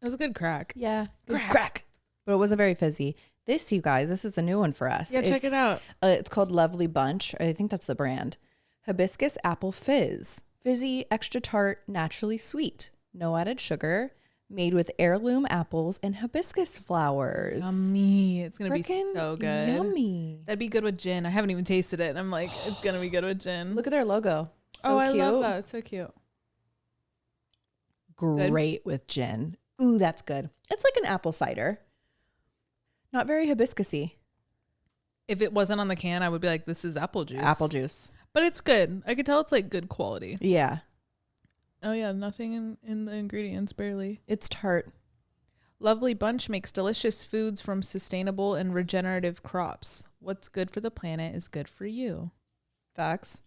It was a good crack. Yeah. Crack. But it wasn't very fizzy. This, you guys, this is a new one for us. Yeah, check it out. It's called Lovely Bunch. I think that's the brand. Hibiscus Apple Fizz. Fizzy, extra tart, naturally sweet. No added sugar. Made with heirloom apples and hibiscus flowers. Yummy. It's going to be so good. Yummy. That'd be good with gin. I haven't even tasted it. And I'm like, it's going to be good with gin. Look at their logo. So cute. I love that. It's so cute. Great with gin. Ooh, that's good. It's like an apple cider. Not very hibiscusy. If it wasn't on the can, I would be like, this is apple juice. Apple juice. But it's good. I could tell it's like good quality. Yeah. Oh, yeah. Nothing in the ingredients, barely. It's tart. Lovely Bunch makes delicious foods from sustainable and regenerative crops. What's good for the planet is good for you. Facts.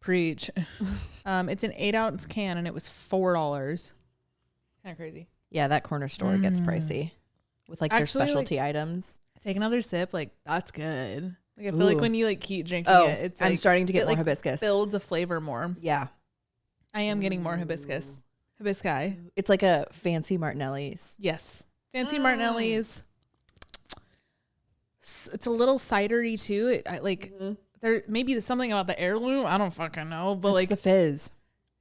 Preach. It's an 8-ounce can and it was $4. Kind of crazy. Yeah, that corner store gets pricey with like their specialty items. Take another sip. Like, that's good. Like, I feel like when you like keep drinking it, it's I'm like, starting to get more hibiscus. Builds a flavor more. Yeah. I am getting more hibiscus. Hibisci. It's like a fancy Martinelli's. Yes. Fancy Martinelli's. It's a little cidery too. There maybe something about the heirloom. I don't fucking know. But it's like the fizz.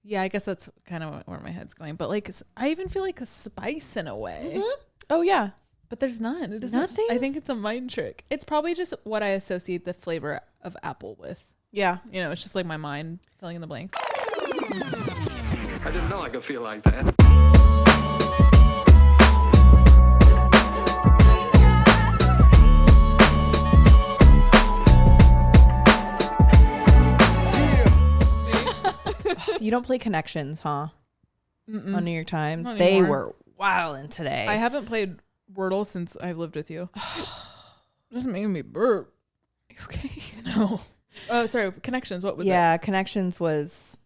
Yeah, I guess that's kind of where my head's going. But like, I even feel like a spice in a way. Mm-hmm. Oh, yeah. But there's none. It doesn't. Nothing? I think it's a mind trick. It's probably just what I associate the flavor of apple with. Yeah. You know, it's just like my mind filling in the blanks. I didn't know I could feel like that. You don't play Connections, huh? Mm-mm. On New York Times. Not They anymore. were wilding today. I haven't played Wordle since I've lived with you. It doesn't make me burp. Okay. No. Oh, sorry. Connections. What was Yeah, Connections was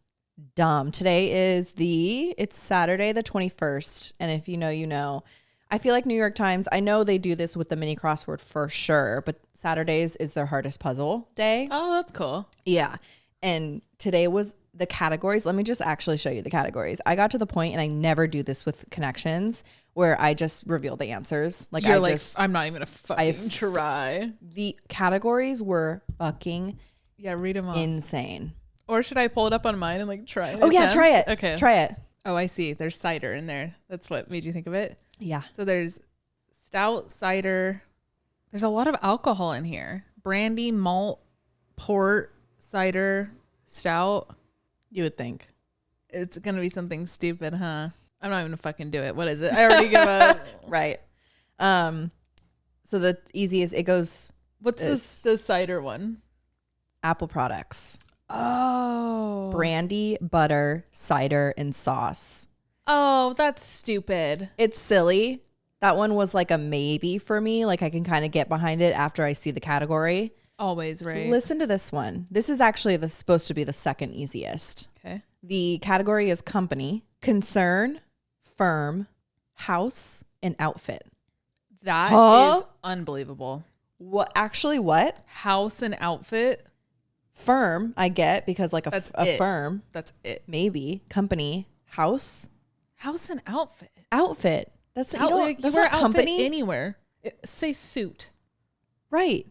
dumb. Today is it's Saturday the 21st. And if you know, you know. I feel like New York Times, I know they do this with the mini crossword for sure, but Saturdays is their hardest puzzle day. Oh, that's cool. Yeah. And today was the categories. Let me just actually show you the categories. I got to the point, and I never do this with Connections, where I just reveal the answers. Like, I'm not even gonna fucking try. The categories were fucking read them off. insane. Or should I pull it up on mine and like try it? Oh yeah, try it. Okay. Try it. Oh, I see. There's cider in there. That's what made you think of it? Yeah. So there's stout, cider. There's a lot of alcohol in here. Brandy, malt, port, cider, stout. You would think. It's going to be something stupid, huh? I'm not even going to fucking do it. What is it? I already give up. Right. So the easiest, it goes. What's the cider one? Apple products. Oh. Brandy, butter, cider, and sauce. Oh, that's stupid. It's silly. That one was like a maybe for me. Like, I can kind of get behind it after I see the category. Always, right? Listen to this one. This is actually supposed to be the second easiest. Okay. The category is company, concern, firm, house, and outfit. That is unbelievable. What? Actually, what? House and outfit. Firm, I get, because like a firm. That's it. Maybe. Company, house. House and outfit. Outfit. That's That's not outfit company. Anywhere. Say suit. Right.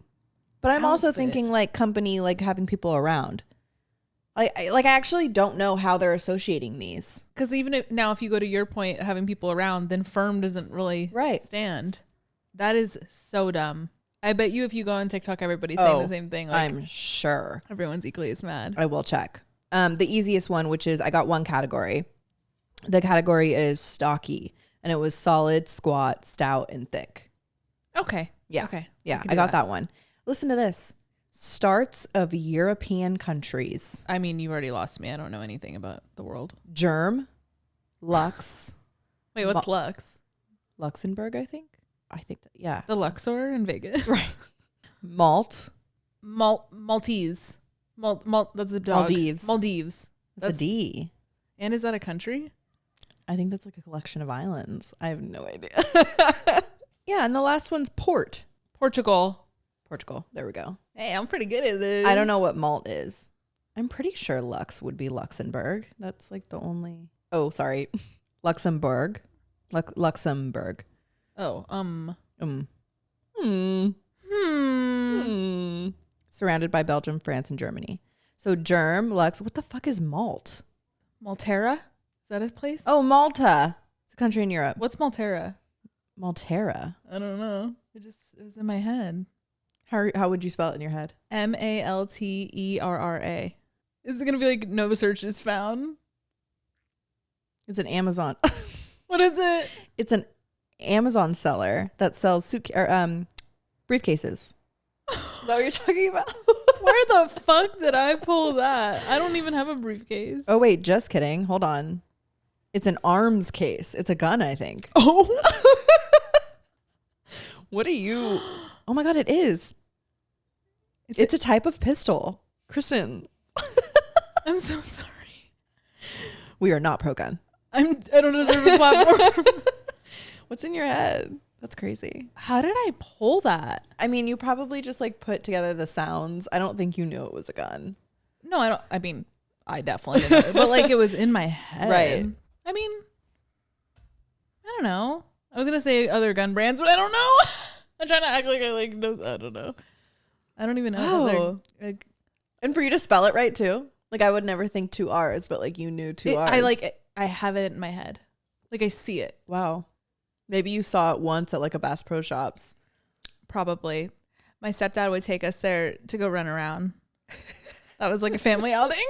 But I'm also Outfit. thinking like company, like having people around. I actually don't know how they're associating these. Because even if you go to your point, having people around, then firm doesn't really stand. That is so dumb. I bet you if you go on TikTok, everybody's saying the same thing. Like, I'm sure. Everyone's equally as mad. I will check. The easiest one, which is I got one category. The category is stocky, and it was solid, squat, stout, and thick. Okay. Yeah. Okay. Yeah, I got that one. Listen to this. Starts of European countries. I mean, you already lost me. I don't know anything about the world. Germ, Lux. Wait, what's Lux? Luxembourg, I think. Yeah. The Luxor in Vegas. Right. Maltese. That's a dog. Maldives. That's a D. And is that a country? I think that's like a collection of islands. I have no idea. Yeah, and the last one's port. Portugal. There we go. Hey, I'm pretty good at this. I don't know what malt is. I'm pretty sure Lux would be Luxembourg. That's like the only... Oh, sorry. Luxembourg. Luxembourg. Oh, Surrounded by Belgium, France, and Germany. So Lux. What the fuck is Malt? Maltera? Is that a place? Oh, Malta. It's a country in Europe. What's Maltera? Maltera. I don't know. It was in my head. How would you spell it in your head? Malterra. Is it gonna be like no search is found? It's an Amazon. What is it? It's an Amazon seller that sells briefcases. Is that what you're talking about? Where the fuck did I pull that? I don't even have a briefcase. Oh wait, just kidding. Hold on. It's an arms case. It's a gun, I think. Oh. What are you? Oh my God, it is. It's a type of pistol. Kristen. I'm so sorry. We are not pro-gun. I don't deserve a platform. What's in your head? That's crazy. How did I pull that? I mean, you probably just like put together the sounds. I don't think you knew it was a gun. No, I don't. I mean, I definitely didn't. But like it was in my head. Right. I mean, I don't know. I was going to say other gun brands, but I don't know. I'm trying to act like I don't know. I don't even know. And for you to spell it right too. Like I would never think 2 R's, but like you knew 2 R's. I have it in my head. Like I see it. Wow. Maybe you saw it once at like a Bass Pro Shops. Probably. My stepdad would take us there to go run around. That was like a family outing.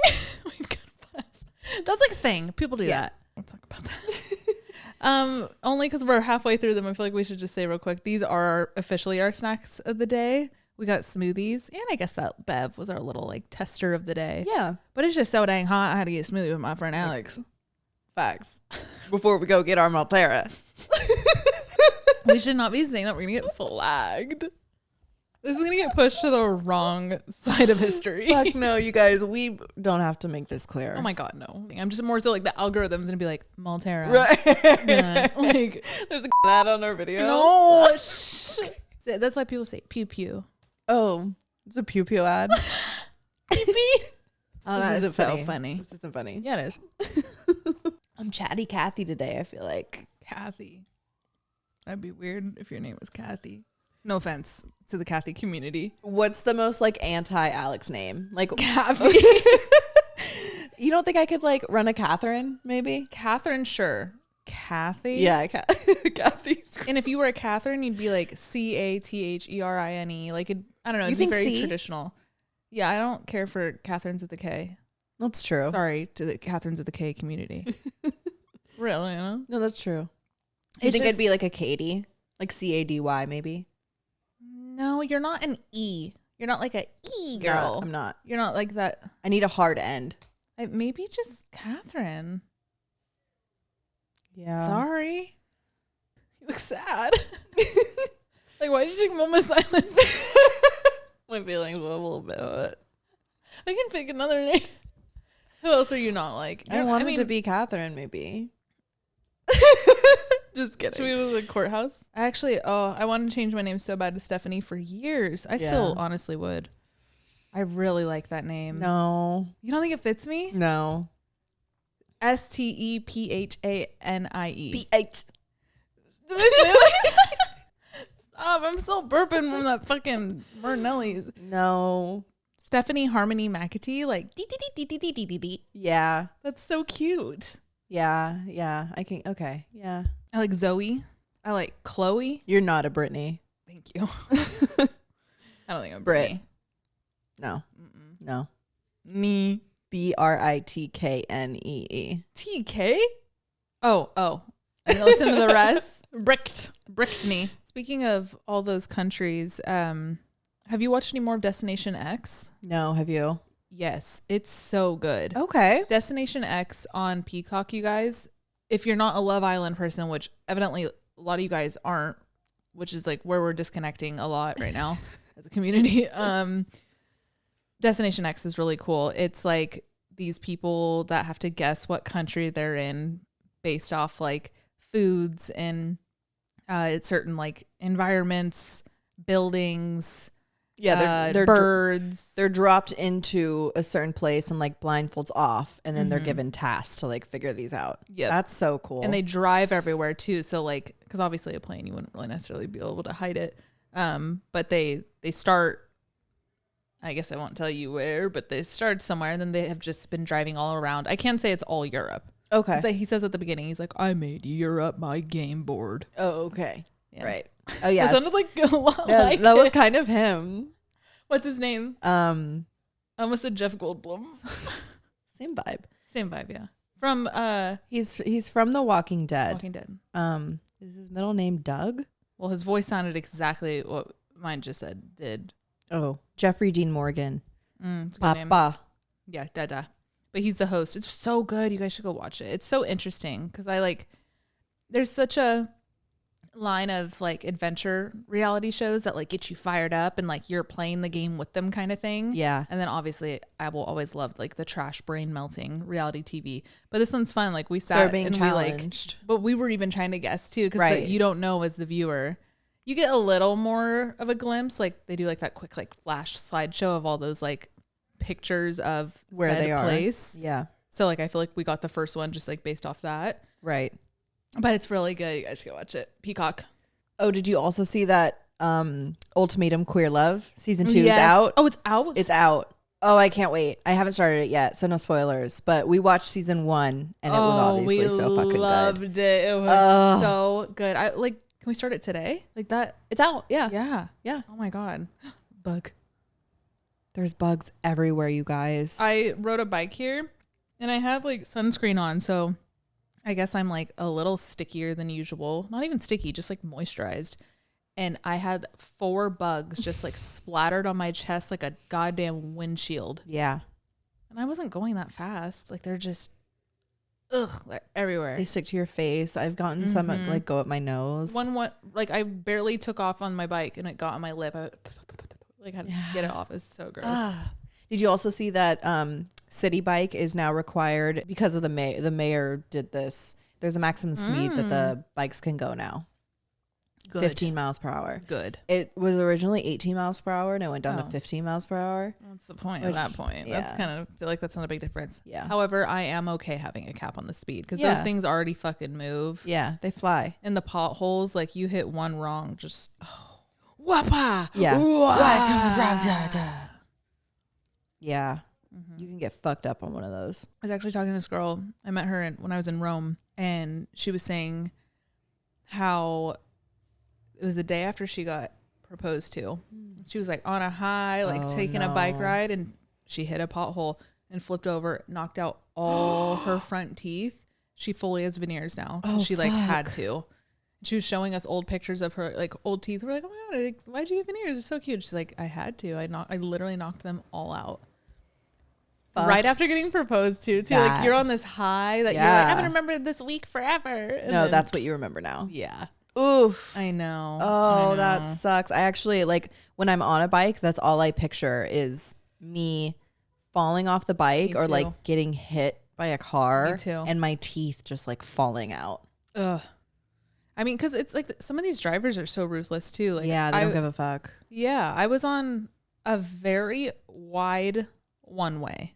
That's like a thing. People do that. We'll talk about that. Only because we're halfway through them. I feel like we should just say real quick. These are officially our snacks of the day. We got smoothies, and I guess that Bev was our little like tester of the day. Yeah. But it's just so dang hot. I had to get a smoothie with my friend Alex. Facts. Before we go get our Maltera. We should not be saying that. We're going to get flagged. This is going to get pushed to the wrong side of history. Fuck no, you guys. We don't have to make this clear. Oh my God, no. I'm just more so like the algorithm's going to be like, Maltera. Right. Yeah, like, there's a ad on our video. No. That's why people say pew pew. Oh, it's a pew pew ad. Pew pew. Oh, This that's so funny. This isn't funny. Yeah, it is. I'm chatty Kathy today, I feel like. Kathy. That'd be weird if your name was Kathy. No offense to the Kathy community. What's the most like anti-Alex name? Like Kathy. You don't think I could like run a Catherine maybe? Catherine, sure. Kathy? Yeah, Kathy's great. And if you were a Catherine, you'd be like Catherine. Like, I don't know. You It'd be think very C? traditional. Yeah, I don't care for Catherines with the K. That's true. Sorry to the Catherines with the K community. Really, you know? No, that's true. Do you think I'd be like a Katie? Like Cady maybe? No, you're not an E. You're not like a E girl. No, I'm not. You're not like that. I need a hard end. Maybe just Catherine. Yeah. Sorry. You look sad. Like, why did you take a moment of silence? My feelings were a little bit of it. I can pick another name. Who else are you not like? I wanted to be Catherine, maybe. Just kidding. Should we go to the courthouse? Actually, I wanted to change my name so bad to Stephanie for years. I still honestly would. I really like that name. No. You don't think it fits me? No. Stephanie. B8. Did I say that? Stop. I'm still burping from that fucking Martinelli's. No. Stephanie Harmony McAtee. Like, dee. Yeah. That's so cute. Yeah. I can. Okay. Yeah. I like Zoe. I like Chloe. You're not a Brittany. Thank you. I don't think I'm Brit. Brittany. No. No. Me. Britknee. TK? Oh. I didn't listen to the rest. Brickney. Speaking of all those countries, have you watched any more of Destination X? No, have you? Yes, it's so good. Okay. Destination X on Peacock, you guys. If you're not a Love Island person, which evidently a lot of you guys aren't, which is like where we're disconnecting a lot right now as a community. Destination X is really cool. It's like these people that have to guess what country they're in based off like foods and it's certain like environments, buildings. Yeah, birds. They're dropped into a certain place and like blindfolds off, and then they're given tasks to like figure these out. Yep. That's so cool. And they drive everywhere too. So like, because obviously a plane, you wouldn't really necessarily be able to hide it. But they start. I guess I won't tell you where, but they start somewhere, and then they have just been driving all around. I can't say it's all Europe. Okay. He says at the beginning, he's like, "I made Europe my game board." Oh, okay. Yeah. Right. Oh yeah. It sounded like a lot like that was it. kind of him. What's his name? I almost said Jeff Goldblum. Same vibe. Same vibe, yeah. From He's from The Walking Dead. Walking Dead. Is his middle name Doug? Well, his voice sounded exactly what mine just did. Oh, Jeffrey Dean Morgan. It's a good name. Papa. Yeah, Dada. But he's the host. It's so good. You guys should go watch it. It's so interesting because there's such a line of like adventure reality shows that like get you fired up and like you're playing the game with them kind of thing. Yeah. And then obviously I will always love like the trash brain melting reality TV. But this one's fun. Like we sat They're being and challenged. but we were even trying to guess too because Right. you don't know as the viewer. You get a little more of a glimpse. Like they do like that quick like flash slideshow of all those like pictures of Where said they are. place. Yeah. So like I feel like we got the first one just like based off that. Right. But it's really good. You guys should go watch it. Peacock. Oh, did you also see that Ultimatum Queer Love season 2 is Yes. out? Oh, it's out? It's out. Oh, I can't wait. I haven't started it yet, so no spoilers. But we watched season 1 and it was obviously so fucking good. Loved it. It was so good. I like can we start it today? Like that? It's out. Yeah. Yeah. Yeah. Oh my God. Bug. There's bugs everywhere, you guys. I rode a bike here and I had like sunscreen on, so I guess I'm like a little stickier than usual. Not even sticky, just like moisturized. And I had 4 bugs just like splattered on my chest like a goddamn windshield. Yeah. And I wasn't going that fast. Like they're just, they're everywhere. They stick to your face. I've gotten some like go up my nose. Like I barely took off on my bike and it got on my lip. I like had to get it off. It's so gross. Did you also see that Citi Bike is now required because of the mayor did this? There's a maximum speed that the bikes can go now. Good. 15 miles per hour. Good. It was originally 18 miles per hour and it went down to 15 miles per hour. What's the point at that point? Yeah. That's kind of feel like that's not a big difference. Yeah. However, I am okay having a cap on the speed because Yeah. those things already fucking move. Yeah, they fly. And the potholes, like you hit one wrong, just whapa. Yeah. Wah. Yeah. You can get fucked up on one of those. I was actually talking to this girl. I met her when I was in Rome, and she was saying how it was the day after she got proposed to. She was like on a high, like taking a bike ride, and she hit a pothole and flipped over, knocked out all her front teeth. She fully has veneers now. She like had to. She was showing us old pictures of her like old teeth. We're like, oh my God, like, why'd you get veneers? They're so cute. She's like, I had to. I literally knocked them all out. Right after getting proposed to, too. Like you're on this high that you're like, I'm gonna remember this week forever. And No, that's what you remember now. Yeah. Oof. I know. Oh, that sucks. I actually like when I'm on a bike, that's all I picture is me falling off the bike or like getting hit by a car. Me too. And my teeth just like falling out. Ugh. I mean, because it's like some of these drivers are so ruthless too. Like, yeah, they don't give a fuck. Yeah, I was on a very wide one way,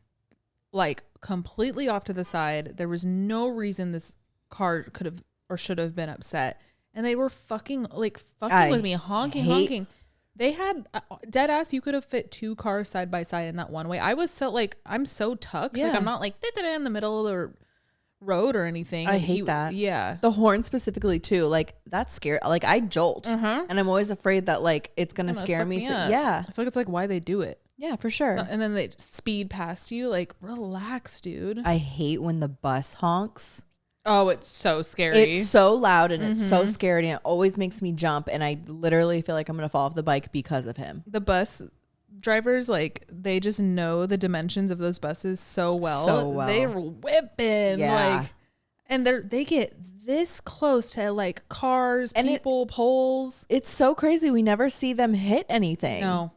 like completely off to the side. There was no reason this car could have or should have been upset. And they were fucking with me, honking. They had dead ass. You could have fit 2 cars side by side in that one way. I was so like, I'm so tucked. Yeah. Like I'm not like in the middle of the road or anything. I hate that. Yeah. The horn specifically too. Like that's scary. Like I jolt and I'm always afraid that like it's going to scare me. So, yeah. I feel like it's like why they do it. Yeah, for sure. So, and then they speed past you. Like relax, dude. I hate when the bus honks. Oh, it's so scary. It's so loud and it's so scary and it always makes me jump and I literally feel like I'm going to fall off the bike because of him. The bus drivers, like they just know the dimensions of those buses so well. They're whipping. Yeah. Like, and they get this close to like cars, and people, poles. It's so crazy. We never see them hit anything. No.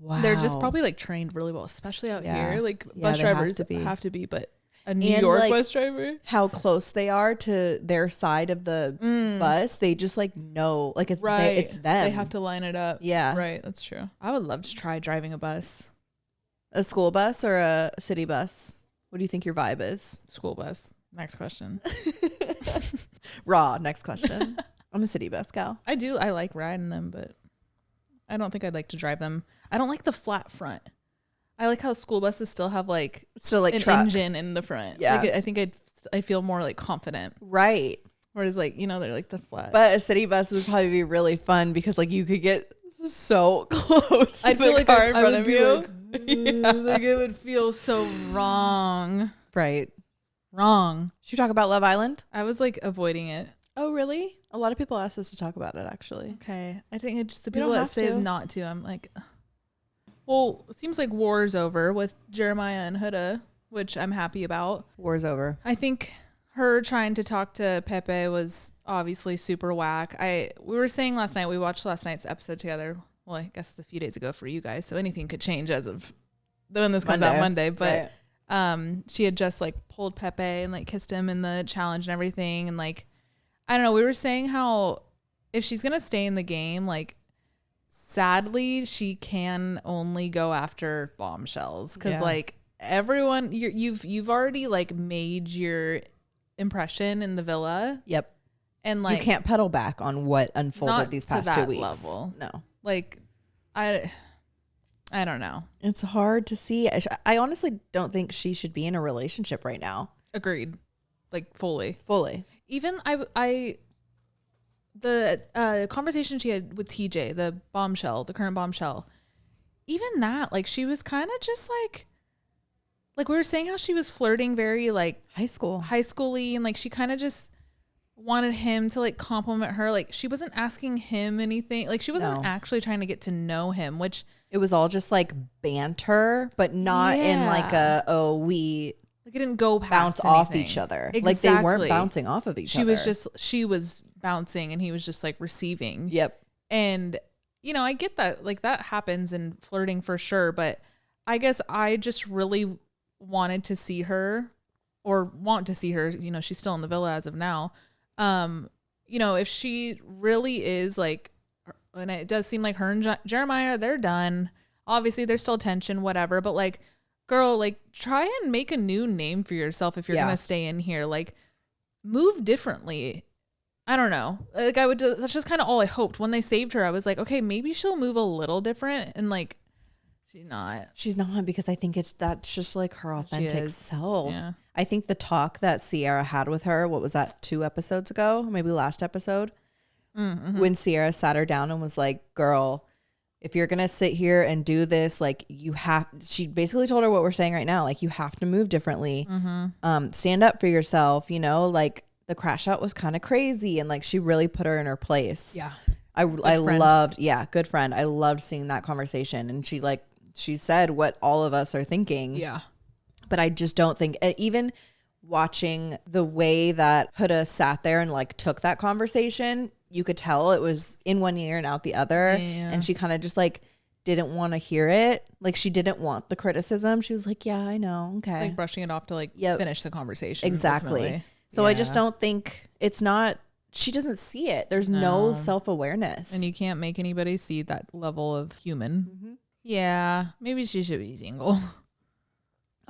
Wow. They're just probably like trained really well, especially out here. Like bus drivers have to be, but A New York like, bus driver? how close they are to their side of the bus. They just like know, like it's it's them. They have to line it up. Yeah. Right. That's true. I would love to try driving a bus. A school bus or a city bus? What do you think your vibe is? School bus. Next question. Raw. Next question. I'm a city bus gal. I like riding them, but I don't think I'd like to drive them. I don't like the flat front. I like how school buses still have like an truck engine in the front. Yeah. Like, I think I feel more like confident. Right. Whereas like, they're like the flat. But a city bus would probably be really fun because like you could get so close to the car in front of you. Like it would feel so wrong. Right. Wrong. Should we talk about Love Island? I was like avoiding it. Oh, really? A lot of people asked us to talk about it, actually. Okay. I think it's just the We people don't that have say to. not to. I'm like, well, it seems like war's over with Jeremiah and Huda, which I'm happy about. War's over. I think her trying to talk to Pepe was obviously super whack. We were saying last night, we watched last night's episode together. Well, I guess it's a few days ago for you guys, so anything could change as of when this comes out Monday. But she had just like pulled Pepe and like kissed him in the challenge and everything, and like I don't know. We were saying how if she's gonna stay in the game, like sadly she can only go after bombshells because like everyone you've already like made your impression in the villa. Yep. And like you can't pedal back on what unfolded these past 2 weeks. Level. No. Like I don't know. It's hard to see. I honestly don't think she should be in a relationship right now. Agreed. Like fully. Even the conversation she had with TJ, the current bombshell, even that, like she was kind of just like we were saying how she was flirting very like high schooly, and like she kind of just wanted him to like compliment her. Like she wasn't asking him anything. Like she wasn't actually trying to get to know him, which it was all just like banter, but not in like we like it didn't go past bounce off each other. Exactly. Like they weren't bouncing off of each other. She was bouncing and he was just like receiving. Yep. And I get that, like that happens in flirting for sure, but I guess I just really want to see her, she's still in the villa as of now. If she really is like, and it does seem like her and Jeremiah, they're done. Obviously there's still tension, whatever, but like, girl, like try and make a new name for yourself if you're going to stay in here. Like move differently. I don't know. Like that's just kind of all I hoped. When they saved her, I was like, okay, maybe she'll move a little different. And like, she's not because I think that's just like her authentic self. Yeah. I think the talk that Sierra had with her, what was that, 2 episodes ago, maybe last episode, when Sierra sat her down and was like, girl, if you're going to sit here and do this, like she basically told her what we're saying right now. Like you have to move differently, stand up for yourself, like the crash out was kind of crazy. And like, she really put her in her place. Yeah. I loved, good friend. I loved seeing that conversation. And she said what all of us are thinking. Yeah. But I just don't think, even watching the way that Huda sat there and like took that conversation, you could tell it was in one ear and out the other. Yeah. And she kind of just like didn't want to hear it. Like she didn't want the criticism. She was like, yeah, I know. Okay. It's like brushing it off to like finish the conversation. Exactly. Ultimately. So I just don't think she doesn't see it. There's no self-awareness. And you can't make anybody see that level of human. Mm-hmm. Yeah. Maybe she should be single.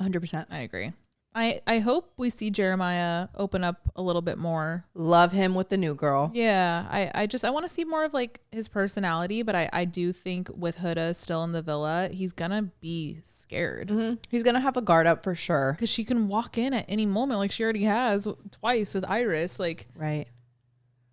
100%. I agree. I hope we see Jeremiah open up a little bit more. Love him with the new girl. Yeah. I want to see more of like his personality, but I do think with Huda still in the villa, he's gonna be scared. Mm-hmm. He's gonna have a guard up for sure. Because she can walk in at any moment, like she already has twice with Iris. Like, right.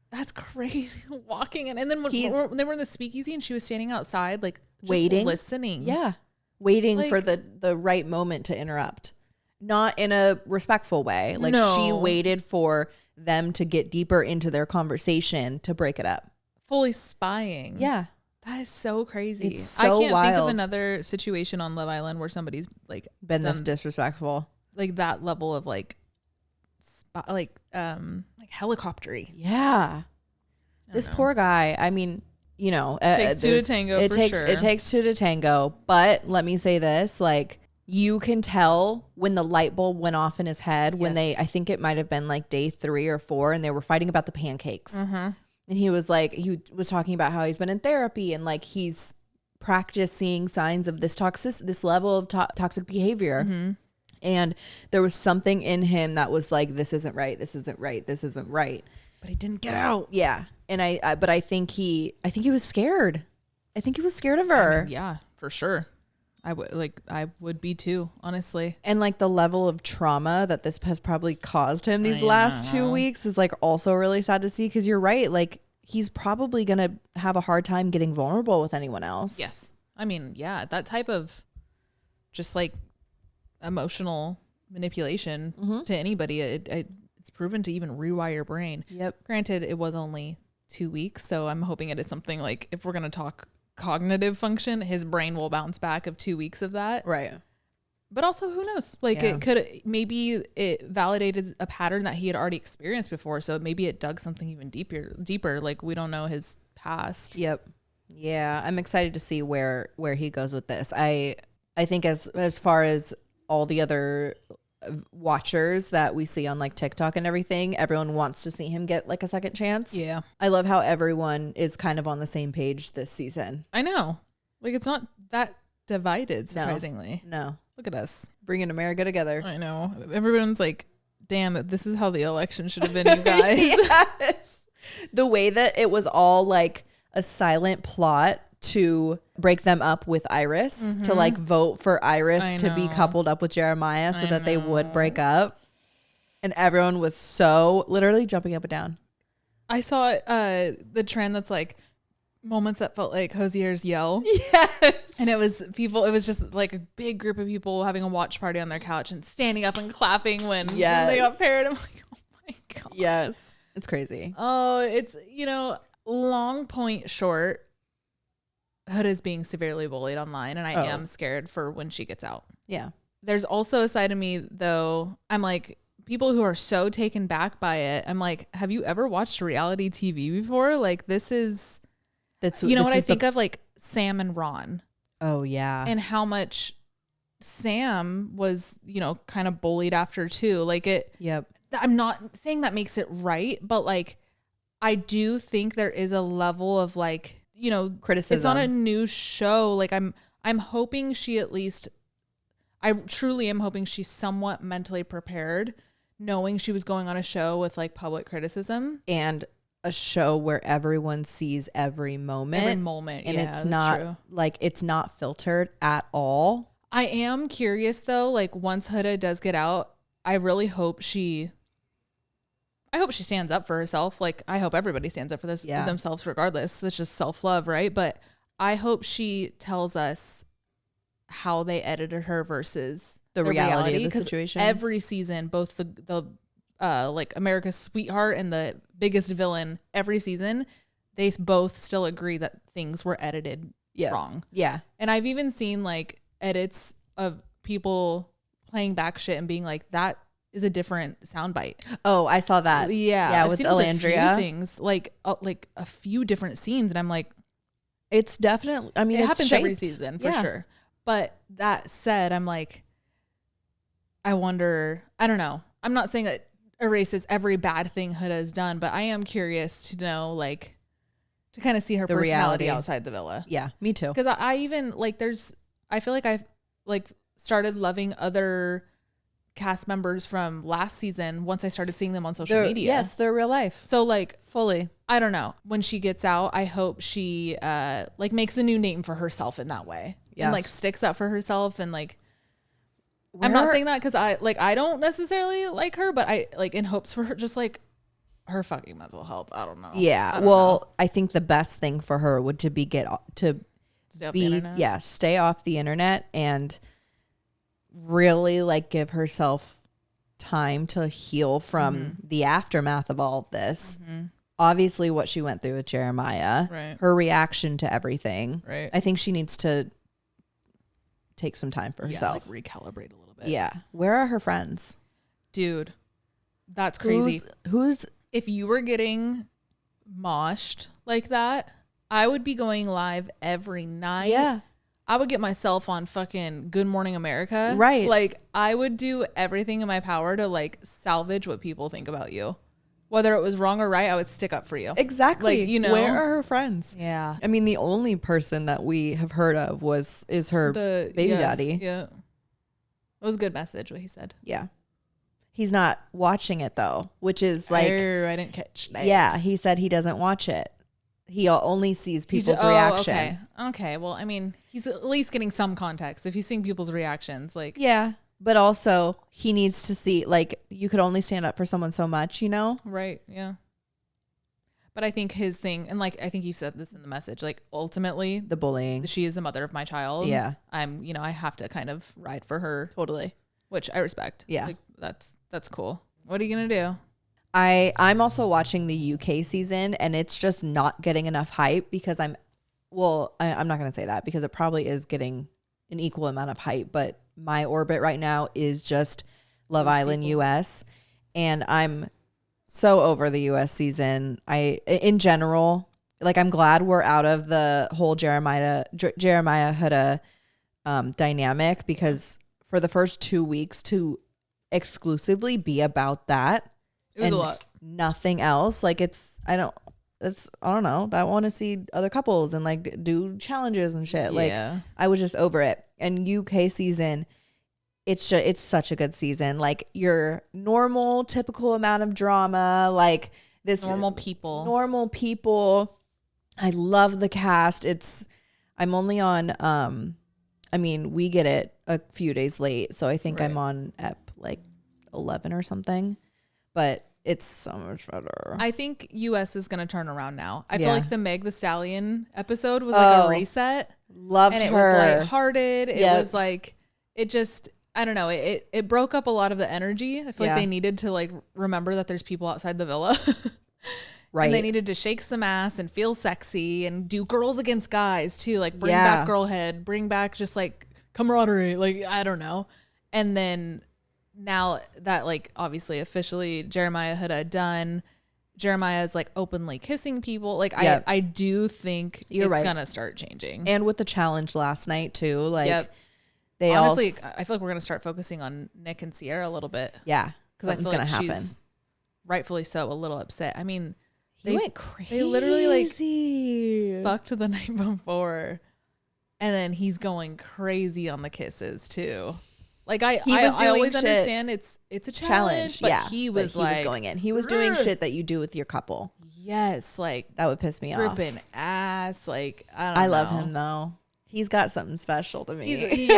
That's crazy. Walking in, and then when they were in the speakeasy and she was standing outside, like just waiting, listening. Yeah. Waiting for the right moment to interrupt. Not in a respectful way. Like she waited for them to get deeper into their conversation to break it up. Fully spying. Yeah. That is so crazy. It's so I can't wild. think of another situation on Love Island where somebody's like been this disrespectful. Like that level of like helicoptery. Yeah. This poor guy. I mean, it takes 2 to tango. It takes 2 to tango. But let me say this, like you can tell when the light bulb went off in his head when Yes. I think it might have been like day 3 or 4, and they were fighting about the pancakes. And he was talking about how he's been in therapy and like he's practicing signs of this this level of toxic behavior. And there was something in him that was like, this isn't right. This isn't right. This isn't right. But he didn't get out. Yeah. And but I think he was scared. I think he was scared of her. Yeah, for sure. I would be too, honestly. And like the level of trauma that this has probably caused him these last 2 weeks is like also really sad to see, because you're right. Like he's probably going to have a hard time getting vulnerable with anyone else. Yes. I mean, yeah, that type of just like emotional manipulation to anybody, it's proven to even rewire your brain. Yep. Granted, it was only 2 weeks, so I'm hoping it is something like, if we're going to talk cognitive function, his brain will bounce back of 2 weeks of that. Right. But also, who knows? Like maybe it validated a pattern that he had already experienced before. So maybe it dug something even deeper. Like we don't know his past. Yep. Yeah. I'm excited to see where he goes with this. I think as far as all the other watchers that we see on like TikTok and everything, everyone wants to see him get like a second chance. Yeah. I love how everyone is kind of on the same page this season. I know. Like it's not that divided, surprisingly. No. Look at us. Bringing America together. I know. Everyone's like, damn, this is how the election should have been, you guys. Yes. The way that it was all like a silent plot to break them up with Iris, to like vote for Iris to be coupled up with Jeremiah so that they would break up. And everyone was so literally jumping up and down. I saw the trend that's like moments that felt like Hosier's yell. Yes. And it was just like a big group of people having a watch party on their couch and standing up and clapping when they got paired. I'm like, oh my God. Yes. It's crazy. Oh, it's, long point short, Hood is being severely bullied online, and I am scared for when she gets out. Yeah. There's also a side of me, though, I'm like, people who are so taken back by it, I'm like, have you ever watched reality TV before? Like, what I think of, like, Sam and Ron. Oh, yeah. And how much Sam was, kind of bullied after, too. Like, I'm not saying that makes it right, but, like, I do think there is a level of, like, criticism. It's on a new show. Like I'm hoping I truly am hoping she's somewhat mentally prepared, knowing she was going on a show with like public criticism and a show where everyone sees every moment. And it's not true. Like it's not filtered at all. I am curious though, like once Huda does get out, I really hope she stands up for herself. Like, I hope everybody stands up for themselves regardless. It's just self-love, right? But I hope she tells us how they edited her versus the reality of the situation. Every season, both the like America's sweetheart and the biggest villain, every season, they both still agree that things were edited wrong. Yeah. And I've even seen like edits of people playing back shit and being like, that is a different soundbite. Oh, I saw that. Yeah, with Alandria. Things like a few different scenes, and I'm like, it's definitely. I mean, it happens every season for sure. But that said, I'm like, I wonder. I don't know. I'm not saying that erases every bad thing Huda has done, but I am curious to know, like, to kind of see her personality outside the villa. Yeah, me too. Because I even like, I feel like I've like started loving other cast members from last season once I started seeing them on social media. Yes, they're real life. So like fully. I don't know. When she gets out, I hope she like makes a new name for herself in that way. Yes. And like sticks up for herself and like I'm not saying that because I don't necessarily like her, but I like in hopes for her, just like her fucking mental health. I don't know. Yeah. I think the best thing for her would to be stay off the internet and really like give herself time to heal from the aftermath of all of this. Obviously what she went through with Jeremiah, her reaction to everything. I think she needs to take some time for herself. Like recalibrate a little bit. Yeah. Where are her friends? Dude, that's crazy. Who's if you were getting moshed like that, I would be going live every night. Yeah. I would get myself on fucking Good Morning America. Right. Like, I would do everything in my power to like salvage what people think about you. Whether it was wrong or right, I would stick up for you. Exactly. Like, you know. Where are her friends? Yeah. I mean, the only person that we have heard of is her baby daddy. Yeah. It was a good message what he said. Yeah. He's not watching it though, which is like, I didn't catch that. yeah, he said he doesn't watch it. He only sees people's reaction. Okay. Well, I mean, he's at least getting some context. If he's seeing people's reactions, like. Yeah. But also he needs to see, like, you could only stand up for someone so much, you know? Right. Yeah. But I think his thing, and like, I think you said this in the message, like ultimately The bullying. she is the mother of my child. Yeah. I have to kind of ride for her, Totally. which I respect. Yeah. Like that's cool. What are you going to do? I'm also watching the UK season, and it's just not getting enough hype because I'm not going to say that because it probably is getting an equal amount of hype, but my orbit right now is just Love Island US, and I'm so over the US season. In general, like, I'm glad we're out of the whole Jeremiah Huda dynamic, because for the first 2 weeks to exclusively be about that, It was a lot. Nothing else. Like, I don't know. I want to see other couples and like do challenges and shit. Like, Yeah. I was just over it. And UK season, it's such a good season. Like, your normal, typical amount of drama, like this Normal people. I love the cast. I'm only on, I mean, we get it a few days late, so I think I'm on ep like 11 or something, but it's so much better. I think US is going to turn around now. I feel Yeah. like the Meg the Stallion episode was like a reset. Loved and it her. was lighthearted. It Yep. was like, it just, I don't know. It broke up a lot of the energy. I feel like they needed to like remember that there's people outside the villa. Right. And they needed to shake some ass and feel sexy and do girls against guys too. Like, bring back girlhead, bring back just like camaraderie. Like, I don't know. And then now that, like, obviously officially Jeremiah Huda done, Jeremiah is like openly kissing people. Like, I do think it's gonna start changing. And with the challenge last night too, like they honestly, I feel like we're gonna start focusing on Nick and Sierra a little bit. Yeah, because I feel like gonna happen. she's rightfully so a little upset. I mean, They went crazy. They literally like fucked the night before, and then he's going crazy on the kisses too. Like, I always understand it's a challenge, but he was going in. He was doing shit that you do with your couple. Yes, like that would piss me off. Gripping ass, like I don't know. I love him though. He's got something special to me.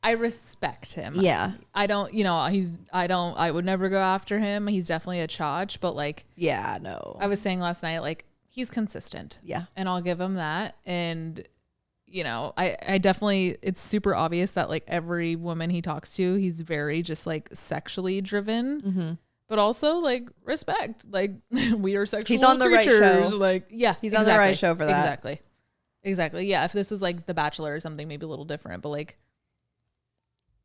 I respect him. Yeah. I would never go after him. He's definitely a chotch, but like, yeah, no. I was saying last night, like, he's consistent. Yeah. And I'll give him that. And, you know, I definitely, it's super obvious that like every woman he talks to, he's very just like sexually driven, but also like respect. Like, we are sexual He's on the creatures. right show. Like, yeah, he's on the right show for that. Exactly. Yeah. If this was like The Bachelor or something, maybe a little different, but like,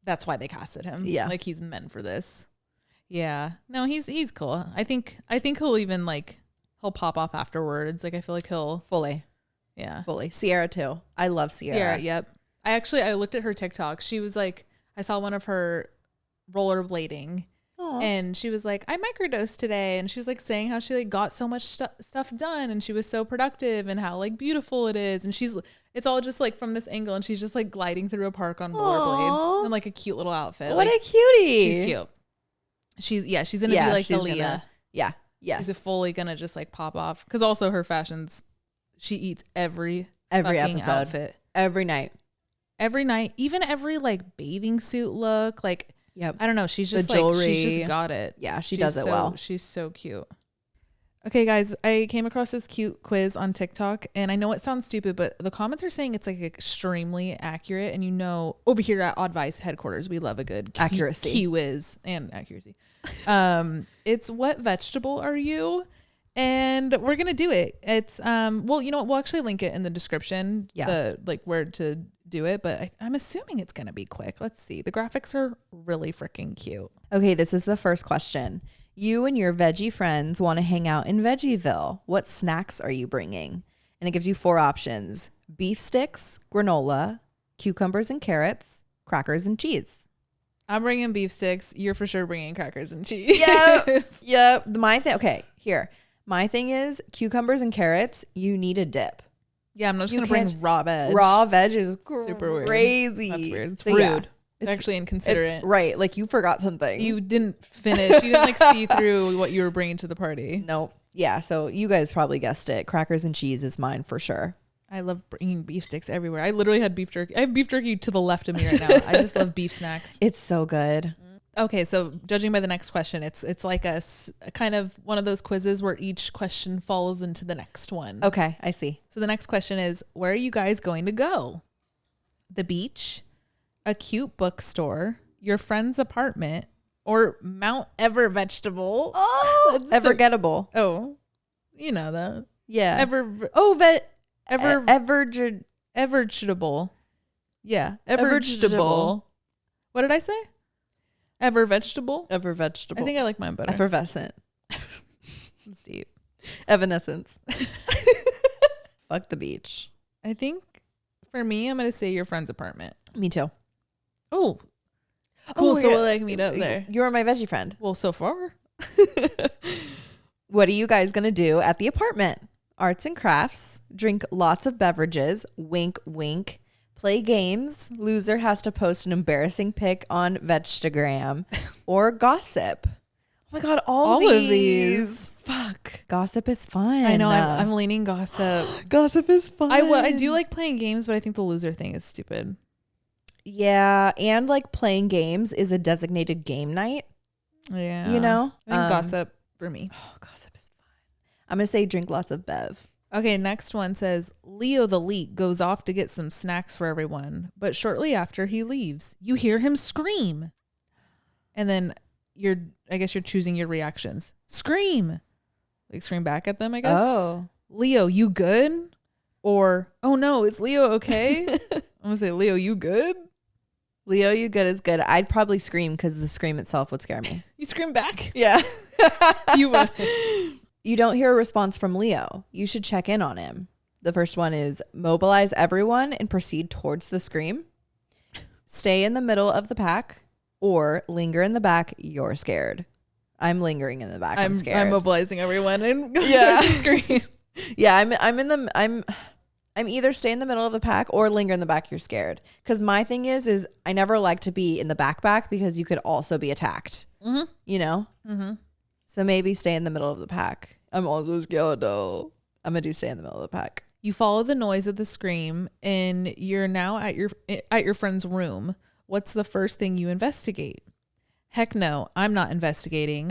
that's why they casted him. Yeah. Like, he's meant for this. Yeah. No, he's cool. I think he'll even like, he'll pop off afterwards. Like, I feel like he'll fully. Sierra too. I love Sierra. Yep. I looked at her TikTok. She was like, I saw one of her rollerblading. Aww. And she was like, I microdosed today. And she was like saying how she like got so much stuff done, and she was so productive, and how like beautiful it is. And it's all just like from this angle, and she's just like gliding through a park on rollerblades in like a cute little outfit. What like, a cutie. She's cute. She's gonna be like the Leah. Yes. She's fully gonna just like pop off. Cause also her fashions, she eats every episode, outfit. Every night, even every like bathing suit look. Like, yep. I don't know. She's just she's just got it. Yeah, she does it well. She's so cute. Okay, guys, I came across this cute quiz on TikTok, and I know it sounds stupid, but the comments are saying it's like extremely accurate. And you know, over here at Oddvice headquarters, we love a good accuracy quiz and accuracy. It's what vegetable are you? And we're gonna do it. It's well, you know what? We'll actually link it in the description. Yeah, the like where to do it, but I'm assuming it's gonna be quick. Let's see. The graphics are really freaking cute. Okay, this is the first question. You and your veggie friends want to hang out in Veggieville. What snacks are you bringing? And it gives you 4 options: beef sticks, granola, cucumbers and carrots, crackers and cheese. I'm bringing beef sticks. You're for sure bringing crackers and cheese. Yep. My thing. Okay, here. My thing is cucumbers and carrots. You need a dip. Yeah, I'm not just gonna bring raw veg. Raw veg is super weird. Crazy. That's weird. It's So, rude. yeah, It's actually inconsiderate. Right. Like you forgot something. You didn't finish. You didn't like see through what you were bringing to the party. Nope. Yeah. So you guys probably guessed it. Crackers and cheese is mine for sure. I love bringing beef sticks everywhere. I literally had beef jerky. I have beef jerky to the left of me right now. I just love beef snacks. It's so good. Okay, so judging by the next question, it's like a kind of one of those quizzes where each question falls into the next one. Okay, I see. So the next question is, where are you guys going to go? The beach, a cute bookstore, your friend's apartment, or Mount Ever vegetable? Oh, Evergettable. Oh, you know that. Yeah. Evergettable. Yeah, Evergettable. What did I say? Evervegetable. Evervegetable. I think I like mine better. Effervescent. It's deep. Evanescence. Fuck the beach. I think for me, I'm gonna say your friend's apartment. Me too. Oh, cool. So yeah. we'll like meet up there. You're my veggie friend. Well, so far. What are you guys going to do at the apartment? Arts and crafts, drink lots of beverages, wink, wink, play games. Loser has to post an embarrassing pic on Vegstagram, or gossip. Oh my God, all of these. Fuck. Gossip is fun. I know. I'm leaning gossip. Gossip is fun. I do like playing games, but I think the loser thing is stupid. Yeah. And like playing games is a designated game night. Yeah. You know? I think gossip for me. Oh, gossip is fun. I'm going to say drink lots of bev. Okay, next one says, Leo the Leak goes off to get some snacks for everyone, but shortly after he leaves, you hear him scream. And then I guess you're choosing your reactions. Scream. Like scream back at them, I guess. Oh. Leo, you good? Or, oh no, is Leo okay? I'm going to say, Leo, you good? Leo, you good is good. I'd probably scream because the scream itself would scare me. You scream back? Yeah. You would. You don't hear a response from Leo. You should check in on him. The first one is mobilize everyone and proceed towards the scream. Stay in the middle of the pack or linger in the back. You're scared. I'm lingering in the back. I'm scared. I'm mobilizing everyone and going Yeah. towards the screen. Yeah, I'm either stay in the middle of the pack or linger in the back. You're scared. Because my thing is I never like to be in the back because you could also be attacked. Mm-hmm. You know? Mm-hmm. So maybe stay in the middle of the pack. I'm also scared though. I'm gonna do stay in the middle of the pack. You follow the noise of the scream and you're now at your friend's room. What's the first thing you investigate? Heck no, I'm not investigating.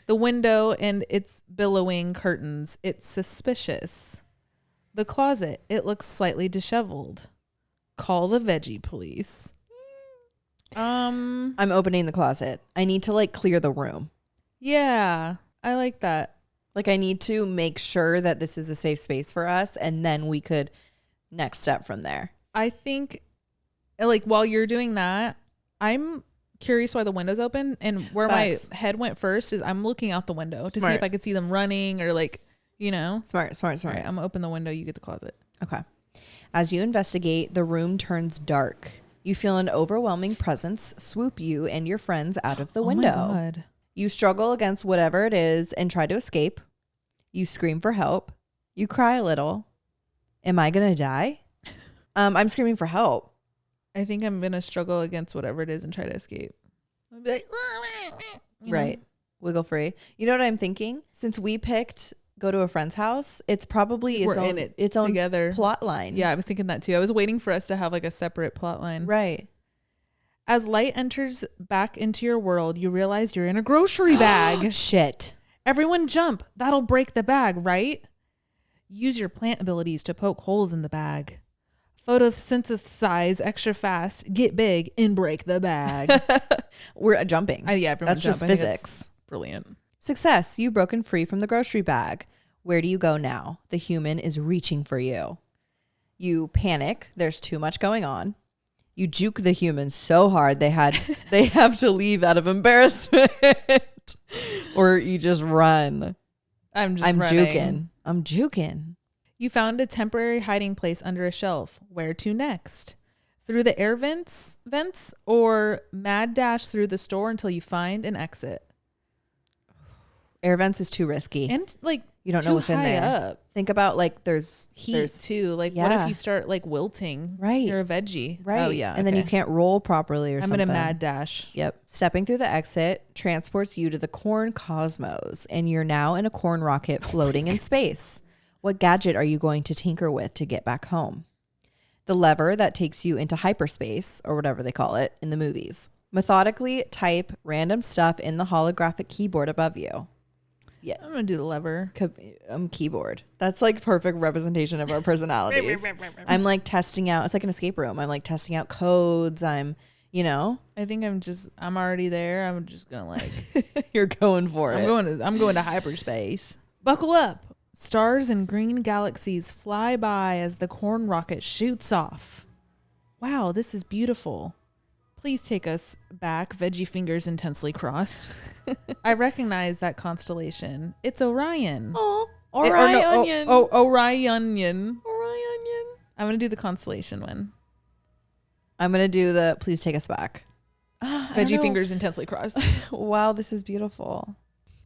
The window and its billowing curtains, it's suspicious. The closet, it looks slightly disheveled. Call the veggie police. I'm opening the closet. I need to like clear the room. Yeah, I like that. Like I need to make sure that this is a safe space for us, and then we could next step from there. I think like while you're doing that, I'm curious why the window's open, and where Facts. my head went first is I'm looking out the window to see Smart. if I could see them running or like, you know. Smart. All right, I'm gonna open the window, you get the closet. Okay. As you investigate, the room turns dark. You feel an overwhelming presence swoop you and your friends out of the window. Oh my God. You struggle against whatever it is and try to escape. You scream for help. You cry a little. Am I gonna die? I'm screaming for help. I think I'm gonna struggle against whatever it is and try to escape. I'll be like, you know? Right. Wiggle free. You know what I'm thinking? Since we picked go to a friend's house, it's probably We're in it its own together. plot line. Yeah, I was thinking that too. I was waiting for us to have like a separate plot line. Right. As light enters back into your world, you realize you're in a grocery bag. Shit. Everyone jump. That'll break the bag, right? Use your plant abilities to poke holes in the bag. Photosynthesize extra fast, get big, and break the bag. We're jumping. Yeah, That's just jumping. physics. Brilliant. Success. You've broken free from the grocery bag. Where do you go now? The human is reaching for you. You panic. There's too much going on. You juke the human so hard they have to leave out of embarrassment. Or you just run. I'm running. juking. I'm juking. You found a temporary hiding place under a shelf. Where to next? Through the air vents, or mad dash through the store until you find an exit? Air vents is too risky. And like You don't know what's in there. Up. Think about like there's Heat too. Like what if you start like wilting? Right. You're a veggie. Right. Oh yeah. And then you can't roll properly or something. I'm gonna mad dash. Yep. Stepping through the exit transports you to the corn cosmos, and you're now in a corn rocket floating in space. What gadget are you going to tinker with to get back home? The lever that takes you into hyperspace, or whatever they call it in the movies. Methodically type random stuff in the holographic keyboard above you. Yeah, I'm gonna do the lever. Keyboard. That's like perfect representation of our personalities. I'm like testing out. It's like an escape room. I'm like testing out codes. I'm, I think I'm already there. I'm just gonna like. You're going for it. I'm going to hyperspace. Buckle up. Stars and green galaxies fly by as the corn rocket shoots off. Wow, this is beautiful. Please take us back, veggie fingers intensely crossed. I recognize that constellation. It's Orion. Oh, Orion. Orion. Orion. I'm going to do the constellation one. I'm going to do the please take us back. Veggie fingers intensely crossed. Wow, this is beautiful.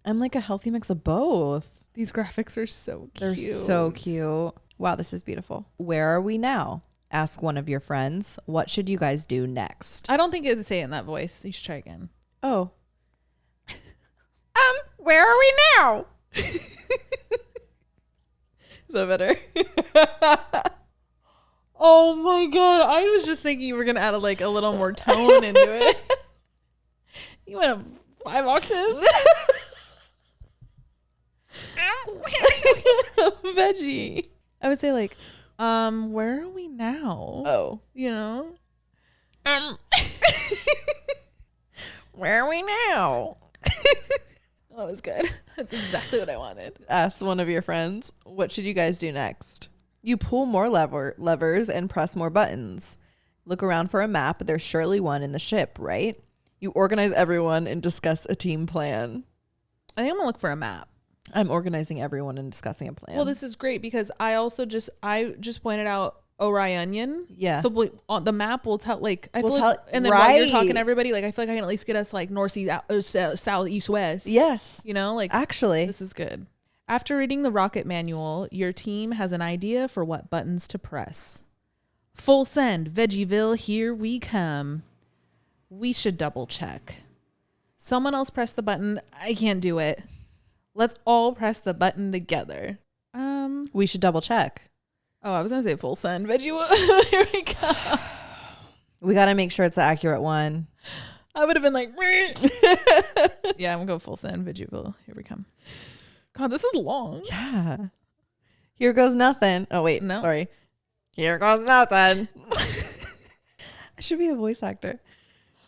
I'm like a healthy mix of both. These graphics are so cute. They're so cute. Wow, this is beautiful. Where are we now? Ask one of your friends. What should you guys do next? I don't think it would say it in that voice. You should try again. Oh. Where are we now? Is that better? Oh my god. I was just thinking you were going to add a little more tone into it. You went up 5 octaves. Veggie. I would say where are we now? Oh. Where are we now? That was good. That's exactly what I wanted. Ask one of your friends, what should you guys do next? You pull more levers and press more buttons. Look around for a map. There's surely one in the ship, right? You organize everyone and discuss a team plan. I think I'm gonna look for a map. I'm organizing everyone and discussing a plan. Well, this is great because I just pointed out Orion. Yeah. So on the map will tell and then right. while you're talking to everybody, I feel like I can at least get us north, south, east, west. Yes. Actually, this is good. After reading the rocket manual, your team has an idea for what buttons to press. Full send, Veggieville, here we come. We should double check. Someone else press the button. I can't do it. Let's all press the button together. We should double check. Oh, I was going to say full send. Veggie, here we go. We got to make sure it's the accurate one. I would have been like, yeah, I'm going to go full send. Veggieville, here we come. God, this is long. Yeah. Here goes nothing. Oh, wait. No. Sorry. Here goes nothing. I should be a voice actor.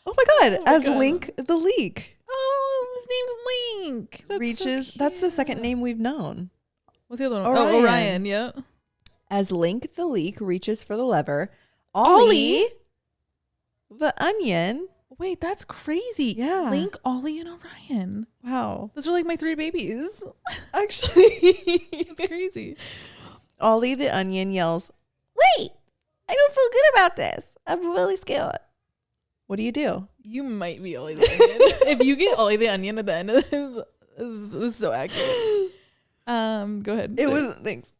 Oh my God. Link the Leak. Oh, his name's Link. That's reaches. So that's the second name we've known. What's the other one? Orion. Oh, Orion. Yeah. As Link the Leak reaches for the lever, Ollie the onion. Wait, that's crazy. Yeah. Link, Ollie, and Orion. Wow. Those are like my 3 babies. Actually. That's crazy. Ollie the onion yells, "Wait, I don't feel good about this. I'm really scared." What do? You might be Ollie the onion. If you get Ollie the onion at the end of this is so accurate. Go ahead. Thanks.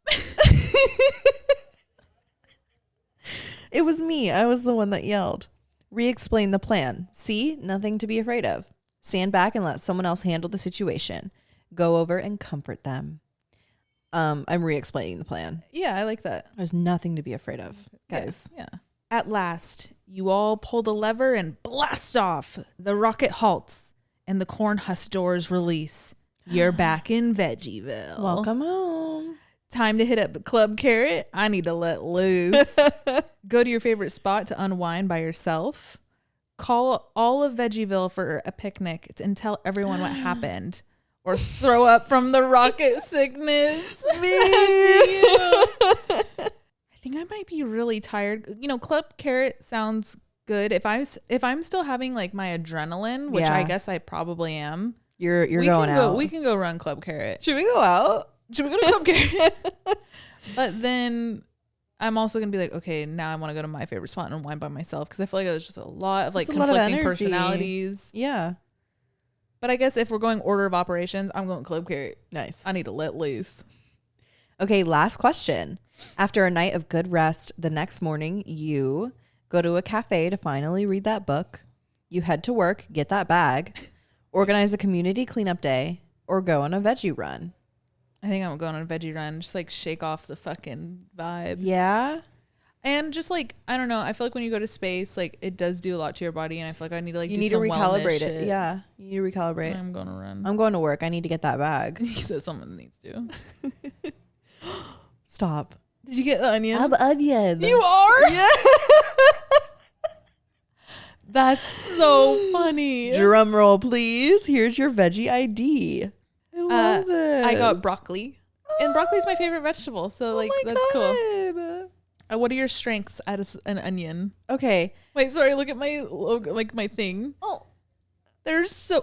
It was me. I was the one that yelled. Re-explain the plan. See? Nothing to be afraid of. Stand back and let someone else handle the situation. Go over and comfort them. I'm re-explaining the plan. Yeah, I like that. There's nothing to be afraid of, guys. Yeah. At last, you all pull the lever and blast off. The rocket halts and the corn husk doors release. You're back in Veggieville. Welcome home. Time to hit up Club Carrot. I need to let loose. Go to your favorite spot to unwind by yourself. Call all of Veggieville for a picnic and tell everyone what happened. Or throw up from the rocket sickness. Me. I think I might be really tired. Club Carrot sounds good. If I'm still having my adrenaline, which I guess I probably am. You're going out. We can go run Club Carrot. Should we go out? Should we go to Club Carrot? But then I'm also gonna be like, okay, now I want to go to my favorite spot and unwind by myself because I feel like there's just a lot of like conflicting personalities. Yeah. But I guess if we're going order of operations, I'm going Club Carrot. Nice. I need to let loose. Okay, last question. After a night of good rest, the next morning you go to a cafe to finally read that book. You head to work, get that bag, organize a community cleanup day, or go on a veggie run. I think I'm going on a veggie run. Just like shake off the fucking vibes. Yeah. And just like, I don't know. I feel like when you go to space, like it does do a lot to your body. And I feel like I need to like, You do need to some recalibrate wellness it. shit. Yeah. You need to recalibrate. I'm going to run. I'm going to work. I need to get that bag. Someone needs to. Stop. Did you get the onion? I'm onion. You are? Yeah. That's so funny. Drum roll, please. Here's your veggie ID. I love this. I got broccoli. And broccoli is my favorite vegetable. So like, that's cool. What are your strengths as an onion? Okay. Wait, sorry. Look at my logo, like my thing. Oh,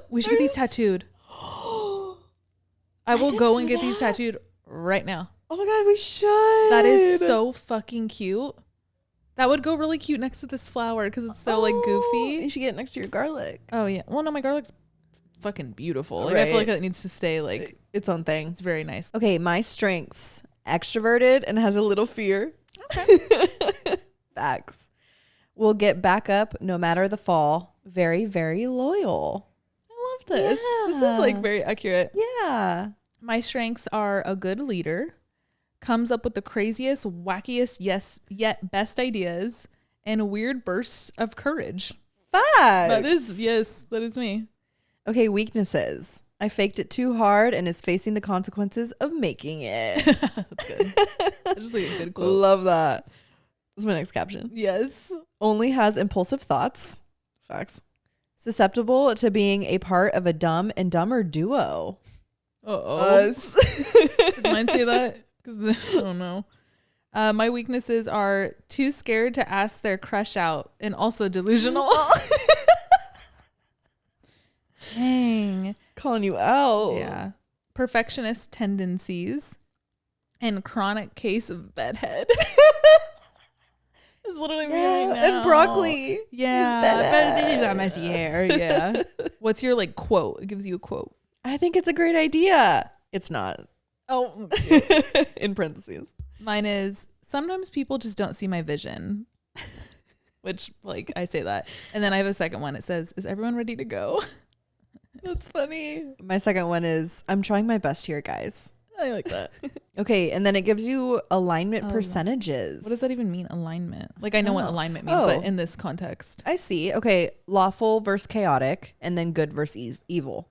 we should get these tattooed. I will go and get these tattooed right now. Oh my God, we should. That is so fucking cute. That would go really cute next to this flower because it's so like goofy. You should get it next to your garlic. Oh yeah. Well, no, my garlic's fucking beautiful. Like I feel like it needs to stay like its own thing. it's very nice. Okay, my strengths: extroverted and has a little fear. Okay. Facts. Will get back up no matter the fall. Very, very loyal. I love this. This is like very accurate. Yeah. My strengths are a good leader, comes up with the craziest, wackiest, yet best ideas, and weird bursts of courage. Facts. That is me. Okay, weaknesses. I faked it too hard and is facing the consequences of making it. That's good. That's just like a good quote. Love that. That's my next caption. Yes. Only has impulsive thoughts. Facts. Susceptible to being a part of a Dumb and Dumber duo. Us. Does mine say that? Because I don't know. My weaknesses are too scared to ask their crush out and also delusional. Dang. Calling you out. Yeah. Perfectionist tendencies and chronic case of bedhead. It's literally me right now. And broccoli. Yeah. Got messy hair. Yeah. What's your like quote? It gives you a quote. I think it's a great idea. It's not. Oh. In parentheses. Mine is sometimes people just don't see my vision. Which like I say that. And then I have a second one. It says, is everyone ready to go? That's funny. My second one is I'm trying my best here, guys. I like that. Okay, and then it gives you alignment percentages. What does that even mean? Alignment. Like I know what alignment means, but in this context. I see. Okay, lawful versus chaotic, and then good versus evil.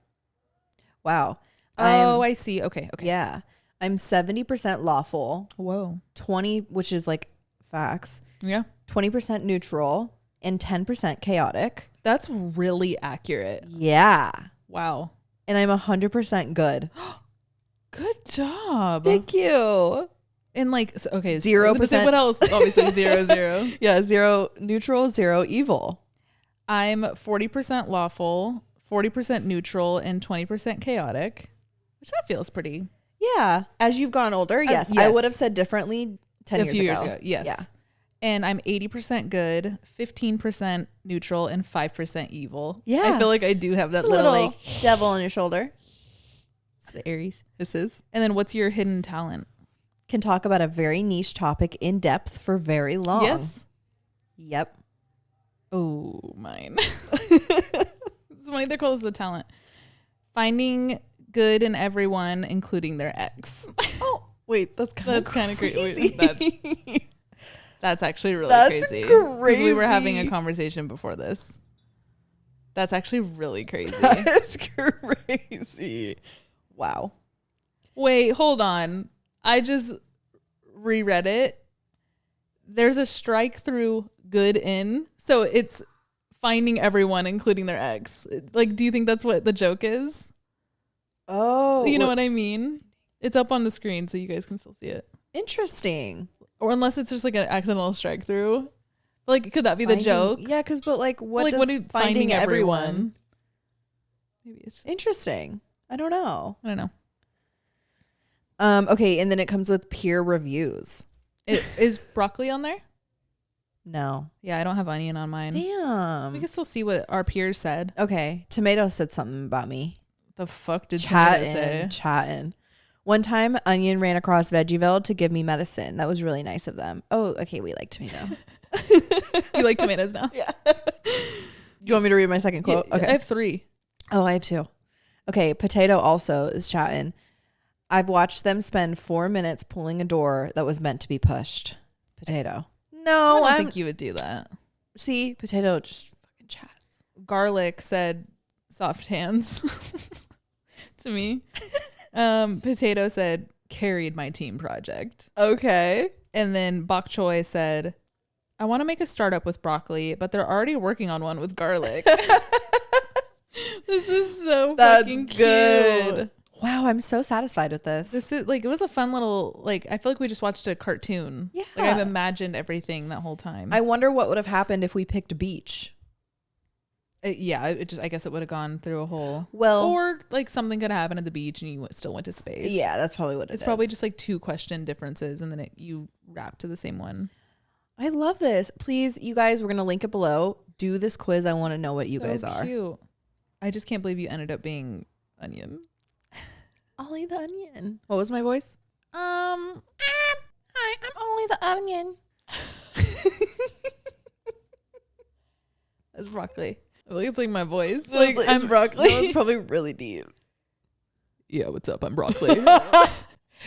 Wow. I see. Okay. Yeah. I'm 70% lawful. Whoa. 20, which is like facts. Yeah. 20% neutral and 10% chaotic. That's really accurate. Yeah. Wow. And I'm 100% good. Good job. Thank you. And like, so, okay. 0%. What else? Obviously 0. Yeah. 0 neutral, 0 evil. I'm 40% lawful, 40% neutral, and 20% chaotic, which that feels pretty. Yeah. As you've gone older, yes. I would have said differently 10 years ago. Yes. Yeah. And I'm 80% good, 15% neutral, and 5% evil. Yeah. I feel like I do have that Just a little like devil on your shoulder. It's the Aries. This is. And then what's your hidden talent? Can talk about a very niche topic in depth for very long. Yes. Yep. Oh, mine. It's funny they call this a talent. Finding good in everyone, including their ex. Oh, wait, that's kind of crazy. That's actually really crazy. Crazy. We were having a conversation before this. That's actually really crazy. That's crazy. Wow. Wait, hold on. I just reread it. There's a strike through good in. So it's finding everyone, including their ex. Like, do you think that's what the joke is? Oh. You know what I mean? It's up on the screen so you guys can still see it. Interesting. Or unless it's just like an accidental strike through. Like, could that be the joke? Yeah, because, but like, what like, does finding everyone? Maybe it's just, interesting. I don't know. Okay, and then it comes with peer reviews. Is broccoli on there? No. Yeah, I don't have onion on mine. Damn. We can still see what our peers said. Okay, tomato said something about me. The fuck did tomato say? Chatting. One time, Onion ran across Veggieville to give me medicine. That was really nice of them. Oh, okay, we like tomato. You like tomatoes now? Yeah. You want me to read my second quote? Yeah, Okay. I have 3. Oh, I have 2. Okay, Potato also is chatting. I've watched them spend 4 minutes pulling a door that was meant to be pushed. Potato. No, I don't think you would do that. See, Potato just fucking chats. Garlic said soft hands to me. Potato said carried my team project. Okay. And then Bok Choy said, I want to make a startup with broccoli, but they're already working on one with garlic. This is so fucking good. cute. Wow, I'm so satisfied with this. This is like, it was a fun little, like, I feel like we just watched a cartoon. Yeah. Like I've imagined everything that whole time. I wonder what would have happened if we picked beach. I guess it would have gone through a whole, Well, or like something could happen at the beach and you still went to space. yeah, that's probably what it is. It's probably just like 2 question differences and then you wrap to the same one. I love this. Please, you guys, we're going to link it below. Do this quiz. I want to know what you guys are. Cute. I just can't believe you ended up being Onion. Ollie the Onion. What was my voice? Hi, I'm Ollie the Onion. That's broccoli. I think it's like my voice. Like, I'm broccoli. No, it's probably really deep. Yeah, what's up? I'm broccoli.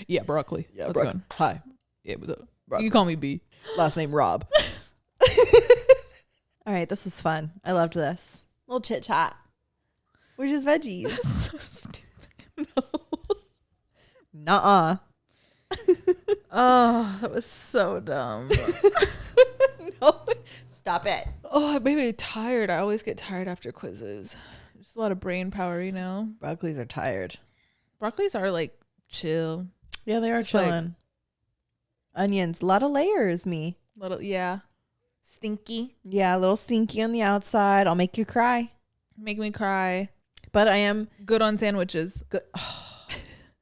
Yeah, broccoli. Yeah, Let's go. Hi. Yeah, what's up? Broccoli. You can call me B. Last name Rob. All right, this was fun. I loved this. Little chit chat. We're just veggies. So stupid. Nuh-uh. Oh, that was so dumb. No. Stop it. Oh, it made me tired. I always get tired after quizzes. Just a lot of brain power, you know. Broccolis are tired. Broccolis are like chill. Yeah, they are It's like- chilling. Onions, a lot of layers, me. Little, yeah. Stinky. Yeah, a little stinky on the outside. I'll make you cry. Make me cry. But I am Good on sandwiches. good.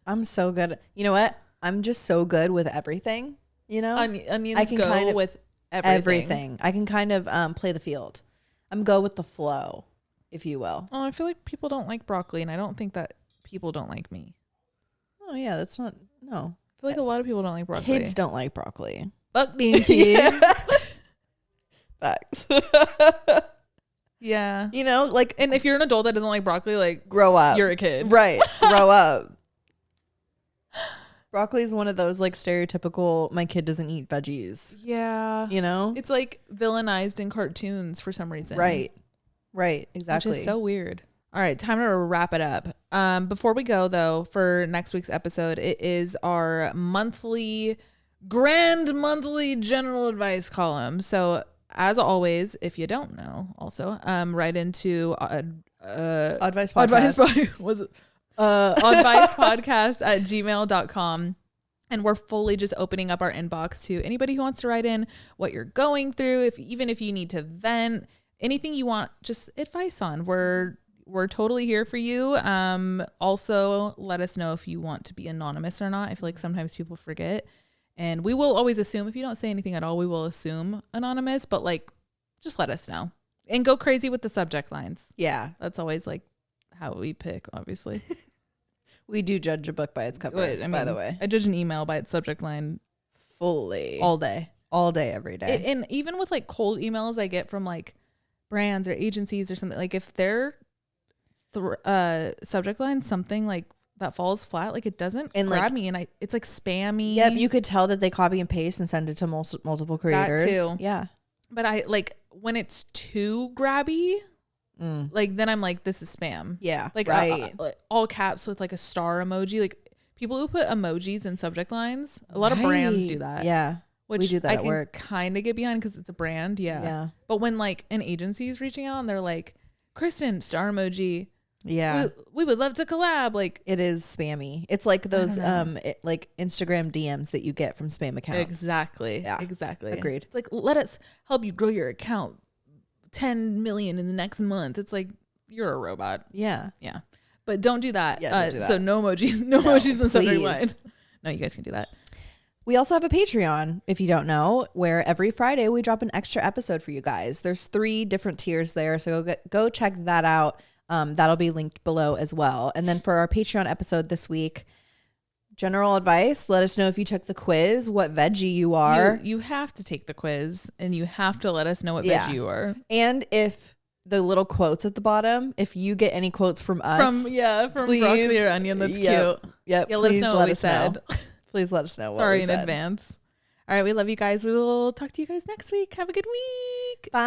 I'm so good. You know what? I'm just so good with everything. You know? Onions I can go kind of- with everything. everything. I can kind of play the field. I'm go with the flow, if you will. Oh, I feel like people don't like broccoli, and I don't think that people don't like me. Oh yeah, that's not no. I feel like a lot of people don't like broccoli. Kids don't like broccoli. Fuck them kids. Facts. Yeah. You know, like, And if you're an adult that doesn't like broccoli, like, grow up. you're a kid. Right. Grow up. Broccoli is one of those like stereotypical my kid doesn't eat veggies. Yeah. You know? It's like villainized in cartoons for some reason. Right. Right. Exactly. Which is so weird. All right, time to wrap it up. Before we go, though, for next week's episode, it is our grand monthly general advice column. So, as always, if you don't know, also write into Oddvice podcast. Oddvice podcast at gmail.com. And we're fully just opening up our inbox to anybody who wants to write in what you're going through, even if you need to vent, anything you want just advice on. We're totally here for you. Also, let us know if you want to be anonymous or not. I feel like sometimes people forget. And we will always assume, if you don't say anything at all, we will assume anonymous. But, like, just let us know. And go crazy with the subject lines. Yeah. That's always, like, how we pick, obviously. We do judge a book by its cover, by the way. I judge an email by its subject line Fully. all day. All day, every day. And even with, like, cold emails I get from, like, brands or agencies or something, like, if they're subject line something like that falls flat, like it doesn't and grab like, me, and it's like spammy. Yep, you could tell that they copy and paste and send it to multiple creators. That too. Yeah, But I like when it's too grabby, like then I'm like, this is spam. Yeah, like right. All caps with like a star emoji. Like people who put emojis in subject lines, a lot of brands do that. Yeah, which we do that I at can work. kind of get behind because it's a brand. Yeah. But when like an agency is reaching out and they're like, Kristen, star emoji. Yeah, we would love to collab. Like it is spammy. It's like those like Instagram DMs that you get from spam accounts. Exactly. Yeah. Exactly. Agreed. It's like, let us help you grow your account 10 million in the next month. It's like, you're a robot. Yeah. Yeah. But don't do that. Yeah, don't do that. So no emojis, no emojis in the subject line. No, you guys can do that. We also have a Patreon, if you don't know, where every Friday we drop an extra episode for you guys. There's 3 different tiers there, so go check that out. That'll be linked below as well. And then for our Patreon episode this week, general advice, let us know if you took the quiz, what veggie you are. You have to take the quiz, and you have to let us know what veggie you are. And if the little quotes at the bottom, if you get any quotes from us. From please, broccoli or onion, that's cute. Yep. Yeah, let us know what we said. Please let us know what Sorry we in said. advance. All right, we love you guys. We will talk to you guys next week. Have a good week. Bye.